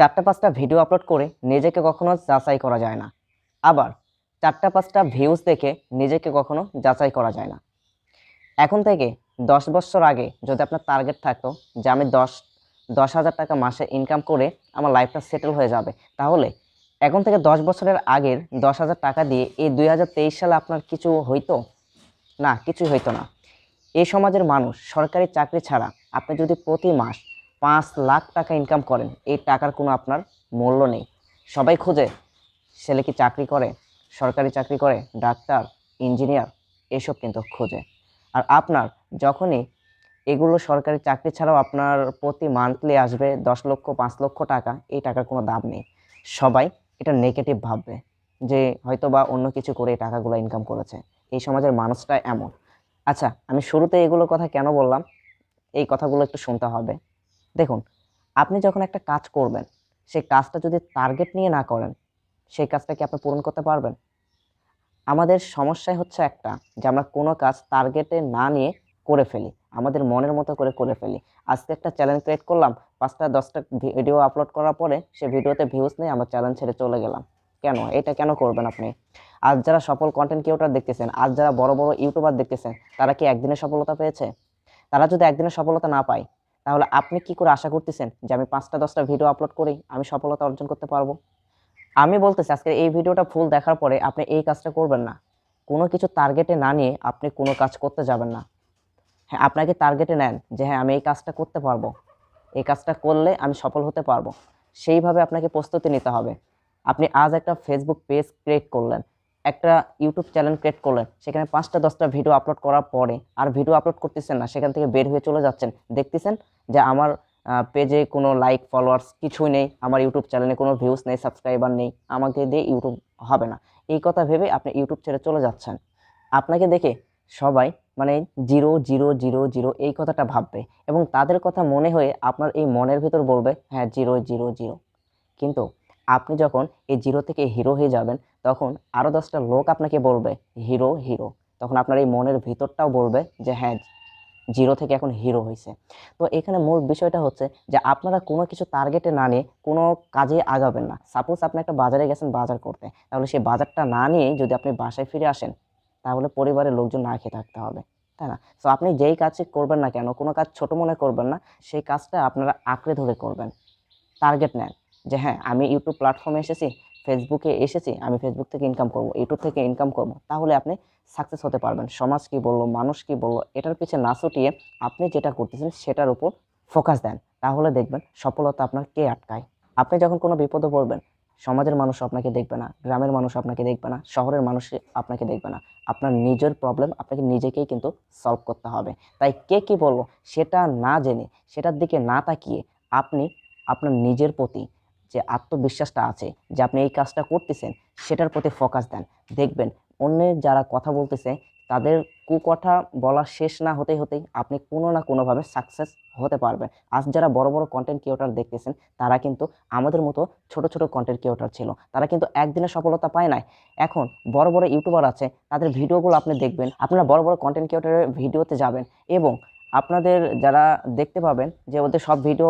৪টা ৫টা video upload করে নিজেকে কখনো যাচাই করা যায় না। আবার ৪টা ৫টা ভিউজ দেখে নিজেকে কখনো যাচাই করা যায় না। এখন থেকে ১০ বছর আগে যদি আপনার টার্গেট থাকতো যে আমি ১০,০০০ টাকা মাসে ইনকাম করে আমার লাইফটা সেটেল হয়ে যাবে, তাহলে এখন থেকে ১০ বছরের আগের ১০,০০০ টাকা দিয়ে এই ২০২৩ সালে আপনার কিছু হইতো? না, কিছুই হইতো না। এই সমাজের মানুষ সরকারি চাকরি ছাড়া আপনি যদি প্রতি মাস ৫,০০,০০০ টাকা ইনকাম করেন, এই টাকার কোনো আপনার মূল্য নেই। সবাই খোঁজে ছেলে কি চাকরি করে, সরকারি চাকরি করে, ডাক্তার, ইঞ্জিনিয়ার, এসব কিন্তু খোঁজে। আর আপনার যখনই এগুলো সরকারি চাকরি ছাড়াও আপনার প্রতি মান্থলি আসবে ১০ লক্ষ ৫ লক্ষ টাকা, এই টাকার কোনো দাম নেই। সবাই এটা নেগেটিভ ভাববে যে হয়তোবা অন্য কিছু করে এই টাকাগুলো ইনকাম করেছে। এই সমাজের মানুষটা এমন। আচ্ছা, আমি শুরুতে এগুলোর কথা কেন বললাম? এই কথাগুলো একটু শুনতে হবে। দেখুন, আপনি যখন একটা কাজ করবেন, সেই কাজটা যদি টার্গেট নিয়ে না করেন, সেই কাজটা কি আপনি পূরণ করতে পারবেন? আমাদের সমস্যাই হচ্ছে একটা যে আমরা কোনো কাজ টার্গেটে না নিয়ে করে ফেলি। আমাদের মনের মতো করে ফেলি। আজকে একটা চ্যালেঞ্জ ক্রিয়েট করলাম, ৫টা ১০টা ভিডিও আপলোড করার পরে সে ভিডিওতে ভিউজ নেই, আমরা চ্যালেঞ্জ ছেড়ে চলে গেলাম। কেন? এটা কেন করবেন আপনি? আজ যারা সফল কনটেন্ট ক্রিয়েটর দেখতেছেন, আজ যারা বড় ইউটিউবার দেখতেছেন, তারা কি একদিনে সফলতা পেয়েছে? তারা যদি একদিনে সফলতা না পায়, তাহলে আপনি কি করে আশা করতেছেন যে আমি ৫টা ১০টা ভিডিও আপলোড করেই আমি সফলতা অর্জন করতে পারবো? আমি বলতেছি আজকের এই ভিডিওটা ফুল দেখার পরে আপনি এই কাজটা করবেন না। কোনো কিছু টার্গেটে না নিয়ে আপনি কোনো কাজ করতে যাবেন না। হ্যাঁ, আপনাকে টার্গেটে নেন যে হ্যাঁ, আমি এই কাজটা করতে পারবো। এই কাজটা করলে আমি সফল হতে পারবো। সেইভাবে আপনাকে প্রস্তুতি নিতে হবে। আপনি আজ একটা ফেসবুক পেজ ক্রিয়েট করলেন, একটা ইউটিউব চ্যানেল ক্রিয়েট করলেন, সেখানে ৫টা ১০টা ভিডিও আপলোড করার পরে আর ভিডিও আপলোড করতেছেন না, সেখান থেকে বের হয়ে চলে যাচ্ছেন। দেখতেছেন যে আমার পেজে কোনো লাইক, ফলোয়ার্স কিছুই নেই, আমার ইউটিউব চ্যানেলে কোনো ভিউজ নেই, সাবস্ক্রাইবার নেই, আমাকে দিয়ে ইউটিউব হবে না। এই কথা ভেবে আপনি ইউটিউব ছেড়ে চলে যাচ্ছেন। আপনাকে দেখে সবাই মানে 0, 0, 0, 0 এই কথাটা ভাববে এবং তাদের কথা মনে হয়ে আপনার এই মনের ভিতর বলবে হ্যাঁ 0, 0, 0। কিন্তু আপনি যখন এই 0 থেকে হিরো হয়ে যাবেন, তখন আরও 10টা লোক আপনাকে বলবে হিরো, হিরো। তখন আপনার এই মনের ভিতরটাও বলবে যে হ্যাঁ, 0 থেকে এখন হিরো হইছে। তো এখানে মূল বিষয়টা হচ্ছে যে আপনারা কোনো কিছু টার্গেটে না নিয়ে কোনো কাজে আগাবেন না। সাপোজ আপনি একটা বাজারে গেছেন বাজার করতে, তাহলে সেই বাজারটা না নিয়েই যদি আপনি বাসায় ফিরে আসেন, তাহলে পরিবারের লোকজন না খেয়ে থাকতে হবে, তাই না? সো আপনি যেই কাজই করবেন না কেন, কোনো কাজ ছোট মনে করবেন না, সেই কাজটা আপনারা আঁকড়ে ধরে করবেন। টার্গেট নেন যে হ্যাঁ, আমি ইউটিউব প্ল্যাটফর্মে এসেছি, ফেসবুকে এসেছি, আমি ফেসবুক থেকে ইনকাম করব, ইউটিউব থেকে ইনকাম করব। তাহলে আপনি সাকসেস হতে পারবেন। সমাজ কি বলল, মানুষ কি বলল, এটার পিছনে না ছুটিয়ে আপনি যেটা করতেছেন সেটার উপর ফোকাস দেন। তাহলে দেখবেন সফলতা আপনার কে আটকায়। আপনি যখন কোনো বিপদে পড়বেন, সমাজের মানুষ আপনাকে দেখবে না, গ্রামের মানুষ আপনাকে দেখবে না, শহরের মানুষ আপনাকে দেখবে না। আপনার নিজের প্রবলেম আপনাকে নিজেকেই কিন্তু সলভ করতে হবে। তাই কে কি বলল সেটা না জেনে, সেটার দিকে না তাকিয়ে আপনি আপনার নিজের প্রতি যে আত্মবিশ্বাসটা আছে যে আপনি এই কাজটা করতেছেন, সেটার প্রতি ফোকাস দেন। দেখবেন অন্যের যারা কথা বলতেছে তাদের কুকথা বলা শেষ না হতেই আপনি কোনো না কোনোভাবে সাকসেস হতে পারবেন। আজ যারা বড় কন্টেন্ট ক্রিয়েটর দেখতেছেন, তারা কিন্তু আমাদের মতো ছোট কন্টেন্ট ক্রিয়েটর ছিল। তারা কিন্তু একদিনে সফলতা পায় নাই। এখন বড় ইউটিউবার আছে, তাদের ভিডিওগুলো আপনি দেখবেন, আপনারা বড় কন্টেন্ট ক্রিয়েটরের ভিডিওতে যাবেন এবং আপনাদের যারা দেখতে পাবেন যে ওদের সব ভিডিও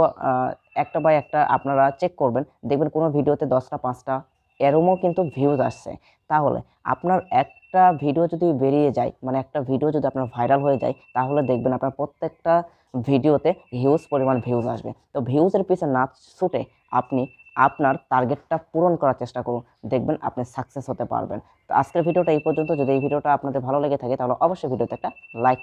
একটা বাই একটা আপনারা চেক করবেন, দেখবেন কোনো ভিডিওতে 10টা 5টা এরকমও কিন্তু ভিউজ আসছে। তাহলে আপনার একটা ভিডিও যদি বেরিয়ে যায়, মানে একটা ভিডিও যদি আপনার ভাইরাল হয়ে যায়, তাহলে দেখবেন আপনার প্রত্যেকটা ভিডিওতে হিউজ পরিমাণ ভিউজ আসবে। তো ভিউজের পিছনে না ছুটে আপনি আপনার টার্গেটটা পূরণ করার চেষ্টা করুন, দেখবেন আপনি সাকসেস হতে পারবেন। তো আজকের ভিডিওটা এই পর্যন্ত। যদি এই ভিডিওটা আপনাদের ভালো লেগে থাকে তাহলে অবশ্যই ভিডিওতে একটা লাইক